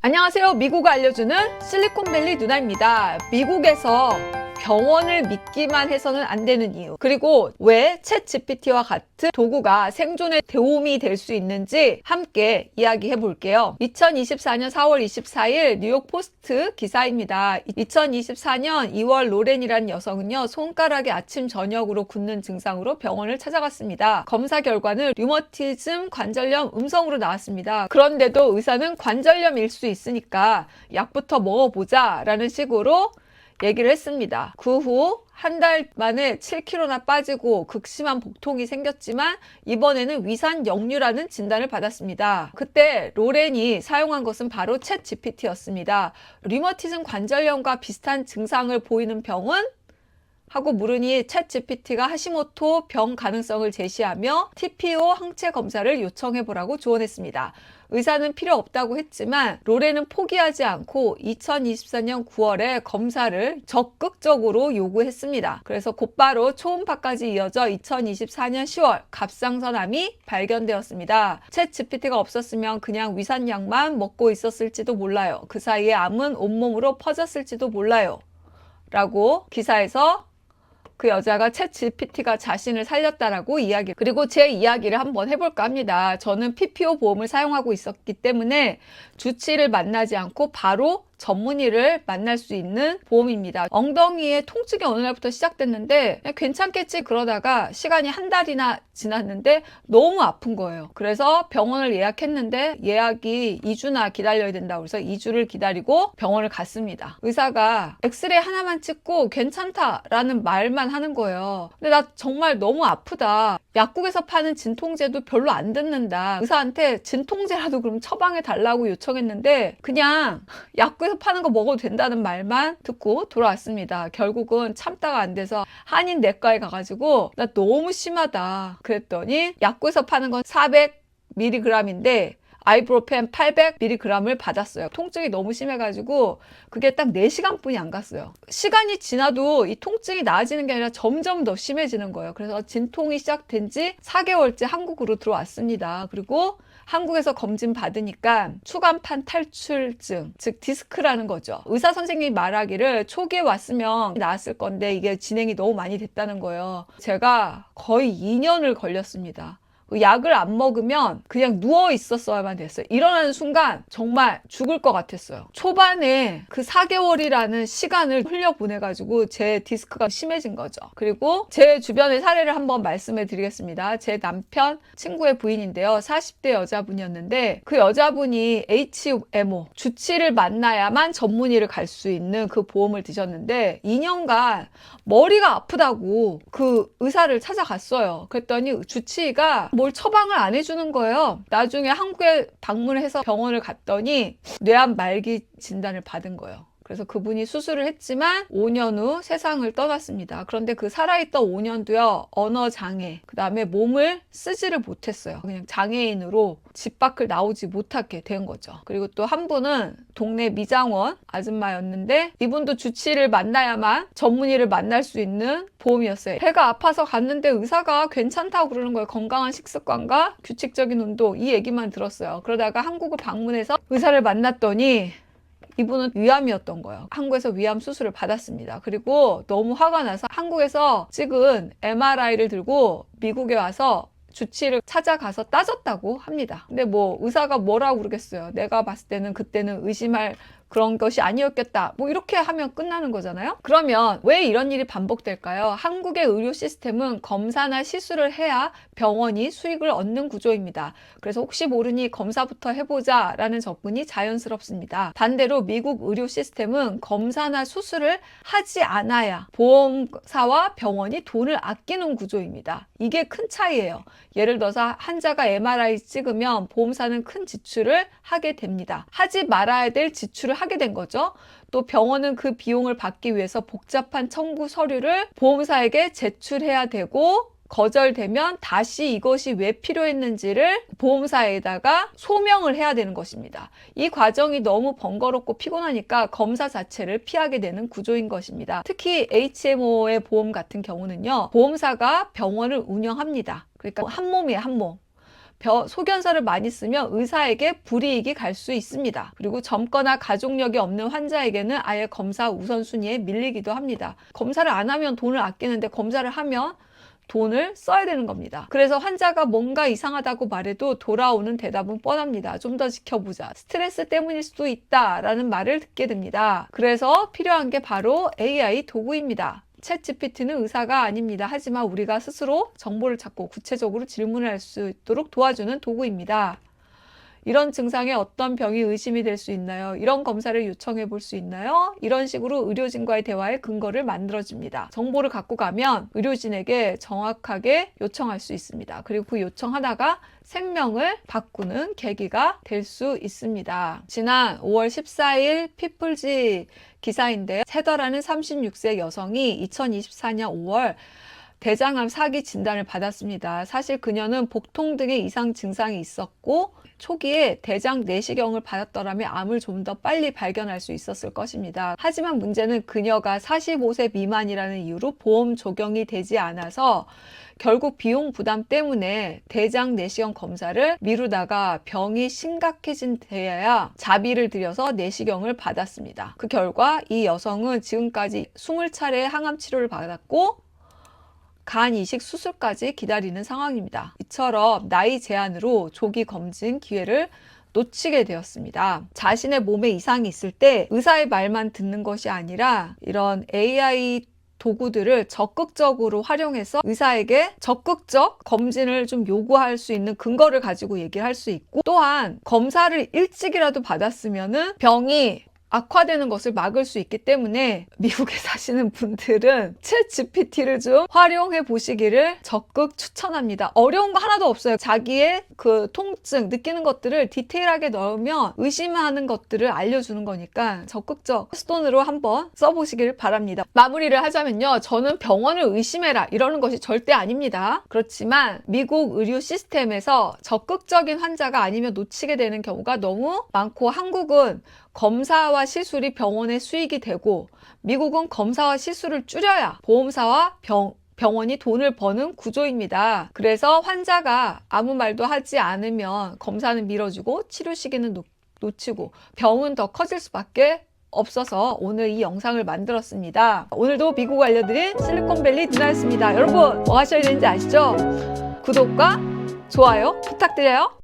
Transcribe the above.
안녕하세요. 미국을 알려주는 실리콘밸리 누나입니다. 미국에서 병원을 믿기만 해서는 안 되는 이유, 그리고 왜 챗GPT와 같은 도구가 생존에 도움이 될 수 있는지 함께 이야기해 볼게요. 2024년 4월 24일 뉴욕 포스트 기사입니다. 2024년 2월 로렌이라는 여성은요, 손가락이 아침 저녁으로 굳는 증상으로 병원을 찾아갔습니다. 검사 결과는 류머티즘 관절염 음성으로 나왔습니다. 그런데도 의사는 관절염일 수 있으니까 약부터 먹어보자 라는 식으로 얘기를 했습니다. 그 후 한 달 만에 7kg나 빠지고 극심한 복통이 생겼지만 이번에는 위산 역류라는 진단을 받았습니다. 그때 로렌이 사용한 것은 바로 챗 GPT였습니다. 류머티즘 관절염과 비슷한 증상을 보이는 병은? 하고 물으니 챗 GPT가 하시모토 병 가능성을 제시하며 TPO 항체 검사를 요청해보라고 조언했습니다. 의사는 필요 없다고 했지만 로렌은 포기하지 않고 2024년 9월에 검사를 적극적으로 요구했습니다. 그래서 곧바로 초음파까지 이어져 2024년 10월 갑상선암이 발견되었습니다. 챗 GPT가 없었으면 그냥 위산약만 먹고 있었을지도 몰라요. 그 사이에 암은 온몸으로 퍼졌을지도 몰라요. 라고 기사에서 그 여자가 챗 GPT가 자신을 살렸다라고 이야기, 그리고 제 이야기를 한번 해볼까 합니다. 저는 PPO 보험을 사용하고 있었기 때문에 주치의를 만나지 않고 바로 전문의를 만날 수 있는 보험입니다. 엉덩이에 통증이 어느 날부터 시작됐는데 그냥 괜찮겠지 그러다가 시간이 한 달이나 지났는데 너무 아픈 거예요. 그래서 병원을 예약했는데 예약이 2주나 기다려야 된다고 해서 2주를 기다리고 병원을 갔습니다. 의사가 엑스레이 하나만 찍고 괜찮다라는 말만 하는 거예요. 근데 나 정말 너무 아프다. 약국에서 파는 진통제도 별로 안 듣는다. 의사한테 진통제라도 그럼 처방해 달라고 요청했는데 그냥 약국에서 파는 거 먹어도 된다는 말만 듣고 돌아왔습니다. 결국은 참다가 안 돼서 한인 내과에 가가지고 나 너무 심하다 그랬더니 약국에서 파는 건 400mg인데 아이브로펜 800mg을 받았어요. 통증이 너무 심해가지고 그게 딱 4시간뿐이 안 갔어요. 시간이 지나도 이 통증이 나아지는 게 아니라 점점 더 심해지는 거예요. 그래서 진통이 시작된 지 4개월째 한국으로 들어왔습니다. 그리고 한국에서 검진 받으니까 추간판 탈출증, 즉 디스크라는 거죠. 의사 선생님이 말하기를 초기에 왔으면 나았을 건데 이게 진행이 너무 많이 됐다는 거예요. 제가 거의 2년을 걸렸습니다. 약을 안 먹으면 그냥 누워 있었어야만 됐어요. 일어나는 순간 정말 죽을 것 같았어요. 초반에 그 4개월이라는 시간을 흘려보내가지고 제 디스크가 심해진 거죠. 그리고 제 주변의 사례를 한번 말씀해 드리겠습니다. 제 남편 친구의 부인인데요. 40대 여자분이었는데 그 여자분이 HMO, 주치를 만나야만 전문의를 갈 수 있는 그 보험을 드셨는데 2년간 머리가 아프다고 그 의사를 찾아갔어요. 그랬더니 주치의가 뭘 처방을 안 해주는 거예요. 나중에 한국에 방문해서 병원을 갔더니 뇌암 말기 진단을 받은 거예요. 그래서 그분이 수술을 했지만 5년 후 세상을 떠났습니다. 그런데 그 살아있던 5년도요, 언어장애, 그 다음에 몸을 쓰지를 못했어요. 그냥 장애인으로 집 밖을 나오지 못하게 된 거죠. 그리고 또 한 분은 동네 미장원 아줌마였는데 이분도 주치의를 만나야만 전문의를 만날 수 있는 보험이었어요. 배가 아파서 갔는데 의사가 괜찮다고 그러는 거예요. 건강한 식습관과 규칙적인 운동, 이 얘기만 들었어요. 그러다가 한국을 방문해서 의사를 만났더니 이분은 위암이었던 거예요. 한국에서 위암 수술을 받았습니다. 그리고 너무 화가 나서 한국에서 찍은 MRI를 들고 미국에 와서 주치의를 찾아가서 따졌다고 합니다. 근데 뭐 의사가 뭐라고 그러겠어요. 내가 봤을 때는 그때는 의심할 그런 것이 아니었겠다. 뭐 이렇게 하면 끝나는 거잖아요. 그러면 왜 이런 일이 반복될까요? 한국의 의료 시스템은 검사나 시술을 해야 병원이 수익을 얻는 구조입니다. 그래서 혹시 모르니 검사부터 해보자 라는 접근이 자연스럽습니다. 반대로 미국 의료 시스템은 검사나 수술을 하지 않아야 보험사와 병원이 돈을 아끼는 구조입니다. 이게 큰 차이예요. 예를 들어서 환자가 MRI 찍으면 보험사는 큰 지출을 하게 됩니다. 하지 말아야 될 지출을 하게 된 거죠. 또 병원은 그 비용을 받기 위해서 복잡한 청구 서류를 보험사에게 제출해야 되고 거절되면 다시 이것이 왜 필요했는지를 보험사에다가 소명을 해야 되는 것입니다. 이 과정이 너무 번거롭고 피곤하니까 검사 자체를 피하게 되는 구조인 것입니다. 특히 HMO의 보험 같은 경우는요, 보험사가 병원을 운영합니다. 그러니까 한 몸이에요, 한 몸. 소견서를 많이 쓰면 의사에게 불이익이 갈 수 있습니다. 그리고 젊거나 가족력이 없는 환자에게는 아예 검사 우선순위에 밀리기도 합니다. 검사를 안 하면 돈을 아끼는데 검사를 하면 돈을 써야 되는 겁니다. 그래서 환자가 뭔가 이상하다고 말해도 돌아오는 대답은 뻔합니다. 좀 더 지켜보자. 스트레스 때문일 수도 있다라는 말을 듣게 됩니다. 그래서 필요한 게 바로 AI 도구입니다. 챗 GPT는 의사가 아닙니다. 하지만 우리가 스스로 정보를 찾고 구체적으로 질문을 할 수 있도록 도와주는 도구입니다. 이런 증상에 어떤 병이 의심이 될 수 있나요? 이런 검사를 요청해 볼 수 있나요? 이런 식으로 의료진과의 대화의 근거를 만들어줍니다. 정보를 갖고 가면 의료진에게 정확하게 요청할 수 있습니다. 그리고 그 요청 하나가 생명을 바꾸는 계기가 될 수 있습니다. 지난 5월 14일 피플지 기사인데 세더라는 36세 여성이 2024년 5월 대장암 사기 진단을 받았습니다. 사실 그녀는 복통 등의 이상 증상이 있었고 초기에 대장 내시경을 받았더라면 암을 좀 더 빨리 발견할 수 있었을 것입니다. 하지만 문제는 그녀가 45세 미만이라는 이유로 보험 적용이 되지 않아서 결국 비용 부담 때문에 대장 내시경 검사를 미루다가 병이 심각해진 데에야 자비를 들여서 내시경을 받았습니다. 그 결과 이 여성은 지금까지 20차례의 항암 치료를 받았고 간 이식 수술까지 기다리는 상황입니다. 이처럼 나이 제한으로 조기 검진 기회를 놓치게 되었습니다. 자신의 몸에 이상이 있을 때 의사의 말만 듣는 것이 아니라 이런 AI 도구들을 적극적으로 활용해서 의사에게 적극적 검진을 좀 요구할 수 있는 근거를 가지고 얘기를 할 수 있고, 또한 검사를 일찍이라도 받았으면은 병이 악화되는 것을 막을 수 있기 때문에 미국에 사시는 분들은 챗 GPT를 좀 활용해 보시기를 적극 추천합니다. 어려운 거 하나도 없어요. 자기의 그 통증, 느끼는 것들을 디테일하게 넣으면 의심하는 것들을 알려주는 거니까 적극적 수돈으로 한번 써보시길 바랍니다. 마무리를 하자면요. 저는 병원을 의심해라 이러는 것이 절대 아닙니다. 그렇지만 미국 의료 시스템에서 적극적인 환자가 아니면 놓치게 되는 경우가 너무 많고, 한국은 검사와 시술이 병원의 수익이 되고 미국은 검사와 시술을 줄여야 보험사와 병원이 돈을 버는 구조입니다. 그래서 환자가 아무 말도 하지 않으면 검사는 미뤄주고 치료 시기는 놓치고 병은 더 커질 수밖에 없어서 오늘 이 영상을 만들었습니다. 오늘도 미국 알려드린 실리콘밸리 누나였습니다. 여러분 뭐 하셔야 되는지 아시죠? 구독과 좋아요 부탁드려요.